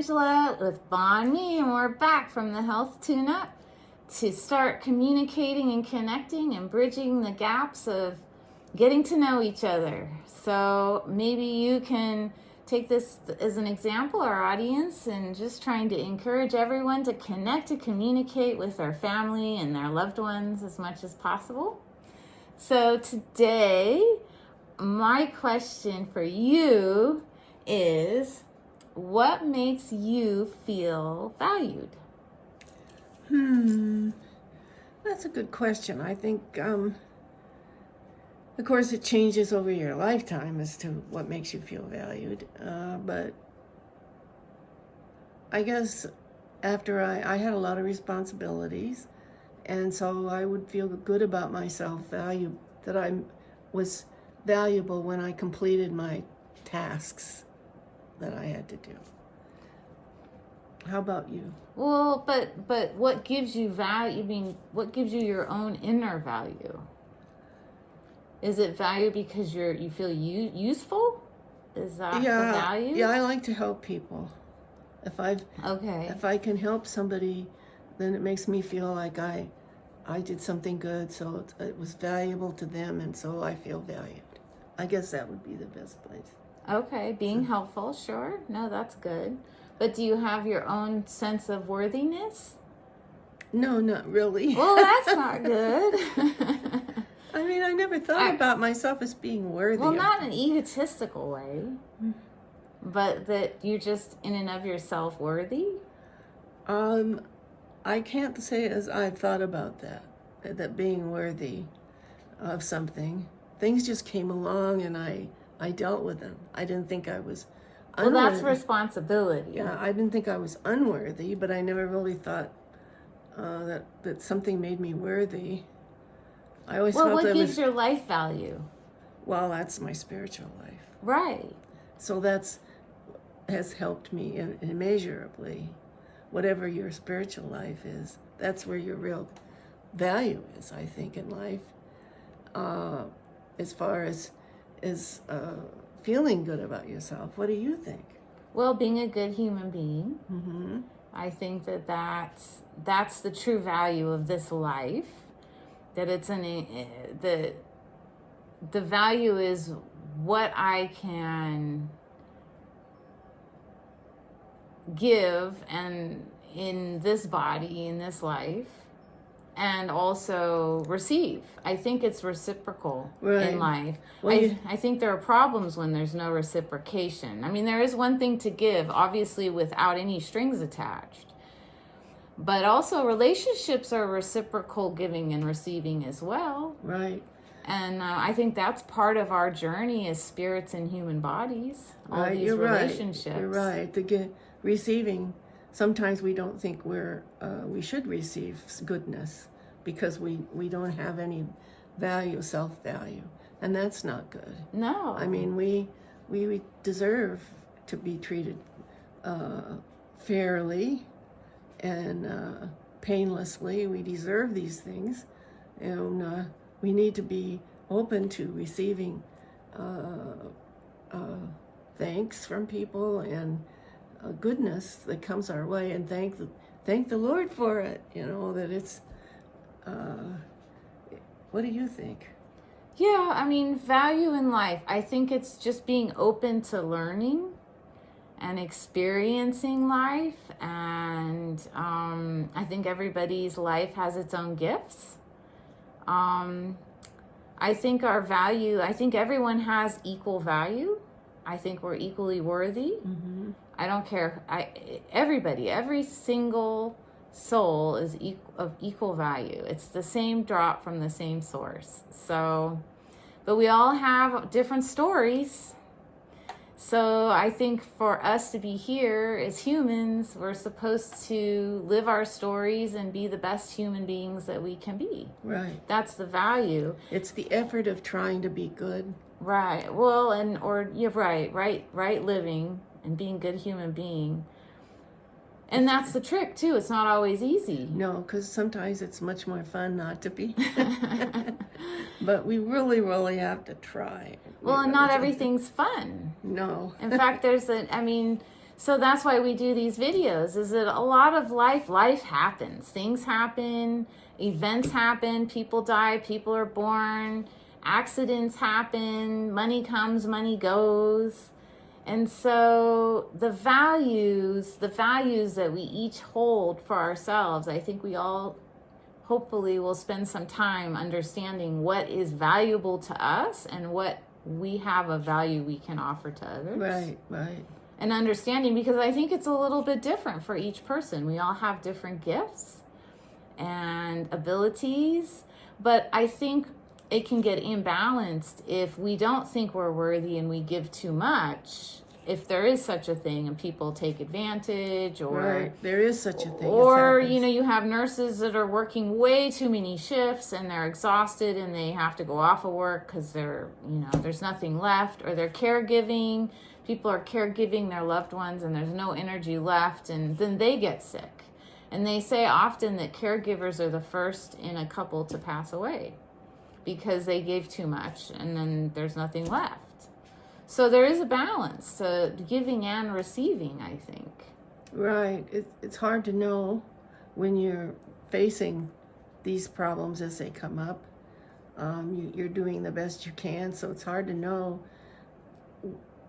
Angela with Bon Me, and we're back from the Health Tune-Up to start communicating and connecting and bridging the gaps of getting to know each other. So maybe you can take this as an example, our audience, and just trying to encourage everyone to connect, to communicate with their family and their loved ones as much as possible. So today, my question for you is, what makes you feel valued? That's a good question. I think, of course, it changes over your lifetime as to what makes you feel valued. But I guess after I had a lot of responsibilities, and so I would feel good about myself, that I was valuable when I completed my tasks that I had to do. How about you? Well, but what gives you value? I mean, what gives you your own inner value? Is it value because you feel useful? Is that the value? Yeah, I like to help people. If I can help somebody, then it makes me feel like I did something good, so it was valuable to them, and so I feel valued. I guess that would be the best place. Okay, being helpful, sure. No, that's good. But do you have your own sense of worthiness? No, not really. Well, that's not good. I mean, I never thought about myself as being worthy. Well, not in an egotistical way, but that you're just in and of yourself worthy? I can't say as I've thought about that being worthy of something. Things just came along and I dealt with them. I didn't think I was unworthy. Well, that's responsibility. Yeah, I didn't think I was unworthy, but I never really thought that something made me worthy. I always felt what gives your life value? Well, that's my spiritual life. Right. So has helped me immeasurably. Whatever your spiritual life is, that's where your real value is, I think, in life. As far as feeling good about yourself, what do you think? Well, being a good human being. Mm-hmm. I think that's the true value of this life. That it's the value is what I can give and in this body, in this life, and also receive. I think it's reciprocal in life. Well, I think there are problems when there's no reciprocation. I mean, there is one thing to give, obviously, without any strings attached. But also relationships are reciprocal giving and receiving as well. Right. And I think that's part of our journey as spirits in human bodies. All right, these relationships. Right. You're right. Receiving, sometimes we don't think we should receive goodness because we don't have any value, self-value. And that's not good. No. I mean, we deserve to be treated fairly and painlessly. We deserve these things, and we need to be open to receiving thanks from people and goodness that comes our way, and thank the Lord for it. That it's. What do you think? Yeah, I mean, value in life. I think it's just being open to learning and experiencing life, and I think everybody's life has its own gifts. I think our value, I think everyone has equal value. I think we're equally worthy. Mm-hmm. I don't care. Every single soul is of equal value. It's the same drop from the same source. So, but we all have different stories. So I think for us to be here as humans, we're supposed to live our stories and be the best human beings that we can be. Right. That's the value. It's the effort of trying to be good. Right. Well, you're right living and being a good human being. And that's the trick too. It's not always easy. No, because sometimes it's much more fun not to be. But we really, really have to try. Well, and not everything's fun. No. In fact, So that's why we do these videos, is that a lot of life happens. Things happen, events happen, people die, people are born, accidents happen, money comes, money goes. And so the values that we each hold for ourselves, I think we all hopefully will spend some time understanding what is valuable to us and what we have a value we can offer to others. Right. And understanding, because I think it's a little bit different for each person. We all have different gifts and abilities, but I think it can get imbalanced if we don't think we're worthy and we give too much, if there is such a thing, and people take advantage, or right, there is such a thing. Or you have nurses that are working way too many shifts and they're exhausted and they have to go off of work because there's nothing left, or they're caregiving. People are caregiving their loved ones and there's no energy left, and then they get sick. And they say often that caregivers are the first in a couple to pass away because they gave too much and then there's nothing left. So there is a balance to giving and receiving, I think. Right. It's hard to know when you're facing these problems as they come up. You're doing the best you can, so it's hard to know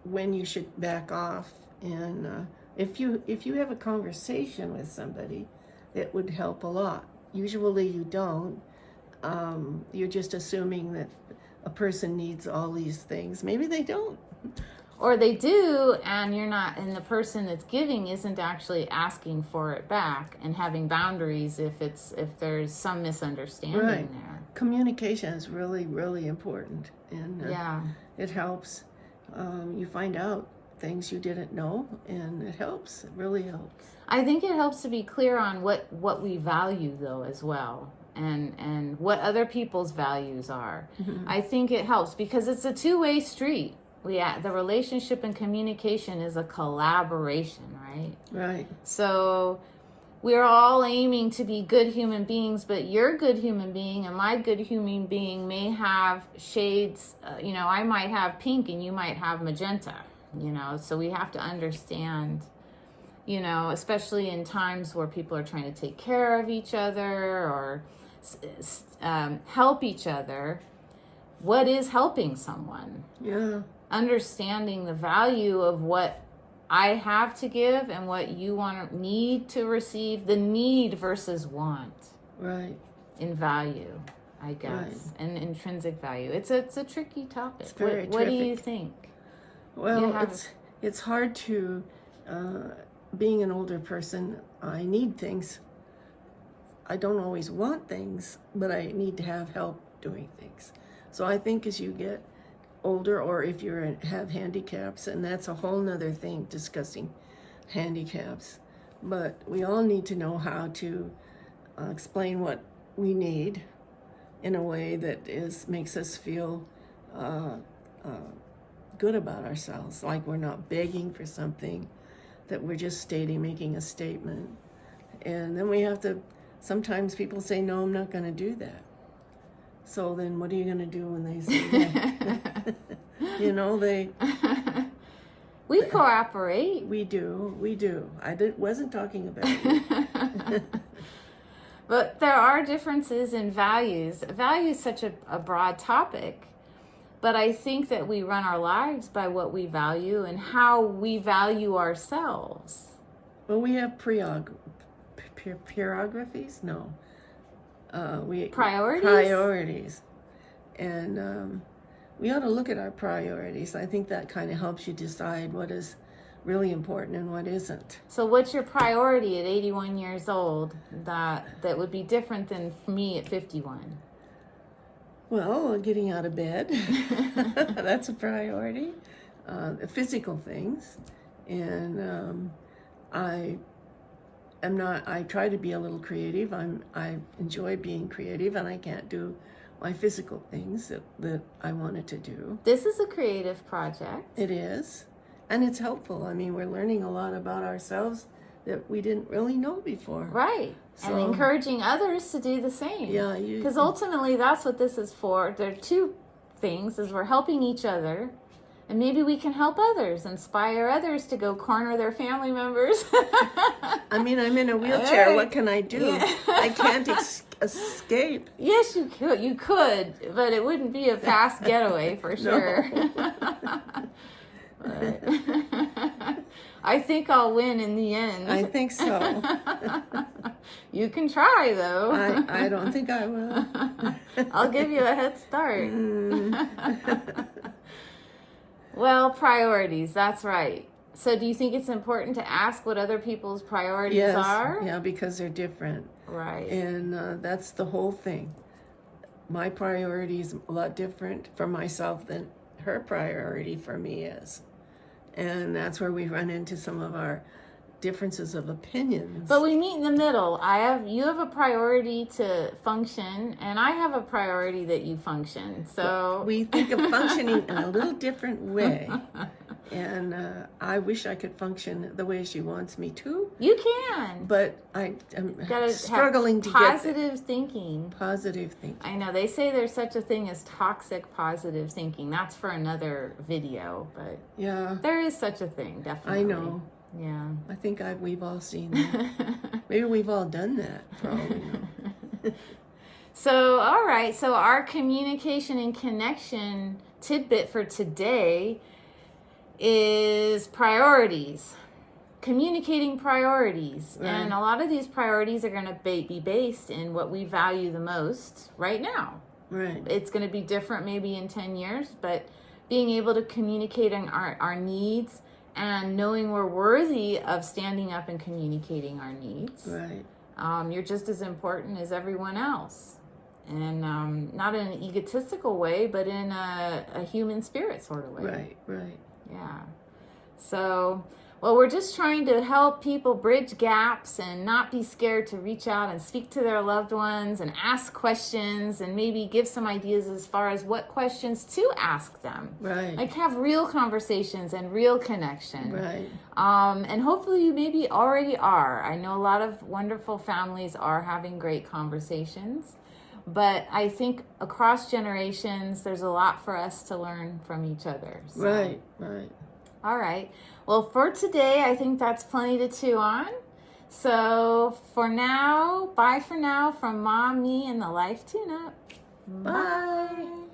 when you should back off. And if you have a conversation with somebody, it would help a lot. Usually you don't. You're just assuming that a person needs all these things. Maybe they don't. Or they do, and the person that's giving isn't actually asking for it back and having boundaries if there's some misunderstanding there. Communication is really, really important, and it helps. You find out things you didn't know, and it helps. It really helps. I think it helps to be clear on what we value, though, as well, and what other people's values are. Mm-hmm. I think it helps because it's a two-way street. The relationship and communication is a collaboration, right? Right. So we're all aiming to be good human beings, but your good human being and my good human being may have shades. I might have pink and you might have magenta, so we have to understand, especially in times where people are trying to take care of each other or help each other, what is helping someone? Yeah. Understanding the value of what I have to give and what you need to receive, the need versus want. Right. In value, I guess, right. And intrinsic value. It's a tricky topic. It's very what do you think? Well, it's hard to, being an older person, I need things. I don't always want things, but I need to have help doing things. So I think as you get older, or if you have handicaps, and that's a whole nother thing, discussing handicaps, but we all need to know how to explain what we need in a way that makes us feel good about ourselves, like we're not begging for something, that we're just making a statement. And then we have to, sometimes people say, no, I'm not going to do that. So then what are you going to do when they say that? We cooperate. We do. I wasn't talking about you. But there are differences in values. Value is such a broad topic. But I think that we run our lives by what we value and how we value ourselves. Well, we have prerogatives? No. Priorities. And we ought to look at our priorities. I think that kind of helps you decide what is really important and what isn't. So what's your priority at 81 years old that would be different than me at 51? Well, getting out of bed. That's a priority. Physical things. And I try to be a little creative. I enjoy being creative, and I can't do my physical things that I wanted to do. This is a creative project. It is. And it's helpful. I mean, we're learning a lot about ourselves that we didn't really know before. Right. So, and encouraging others to do the same. Yeah. Because ultimately that's what this is for. There are two things, is we're helping each other And maybe we can help others, inspire others to go corner their family members. I mean, I'm in a wheelchair. Hey. What can I do? Yeah. I can't escape. Yes, you could. You could, but it wouldn't be a fast getaway for sure. But I think I'll win in the end. I think so. You can try, though. I don't think I will. I'll give you a head start. Well, priorities, that's right. So do you think it's important to ask what other people's priorities are? Yeah, because they're different. Right. And that's the whole thing. My priority is a lot different for myself than her priority for me is. And that's where we run into some of our differences of opinions. But we meet in the middle. You have a priority to function, and I have a priority that you function. So we think of functioning in a little different way. And I wish I could function the way she wants me to. You can. But I am Gotta struggling to have get positive thinking. positive thinking. I know they say there's such a thing as toxic positive thinking. That's for another video, but Yeah, there is such a thing, definitely. I know. Yeah. I think we've all seen that. Maybe we've all done that, for all we know. So, all right. So our communication and connection tidbit for today is priorities. Communicating priorities. Right. And a lot of these priorities are going to be based in what we value the most right now. Right. It's going to be different maybe in 10 years, but being able to communicate our needs and knowing we're worthy of standing up and communicating our needs. Right. You're just as important as everyone else. And not in an egotistical way, but in a human spirit sort of way. Right, right. Yeah. So, well, we're just trying to help people bridge gaps and not be scared to reach out and speak to their loved ones and ask questions and maybe give some ideas as far as what questions to ask them. Right. Like have real conversations and real connection. Right. And hopefully you maybe already are. I know a lot of wonderful families are having great conversations. But I think across generations, there's a lot for us to learn from each other. So. Right, right. All right. Well, for today, I think that's plenty to chew on. So for now, bye for now from Mom, me, and the Life Tune-Up. Bye.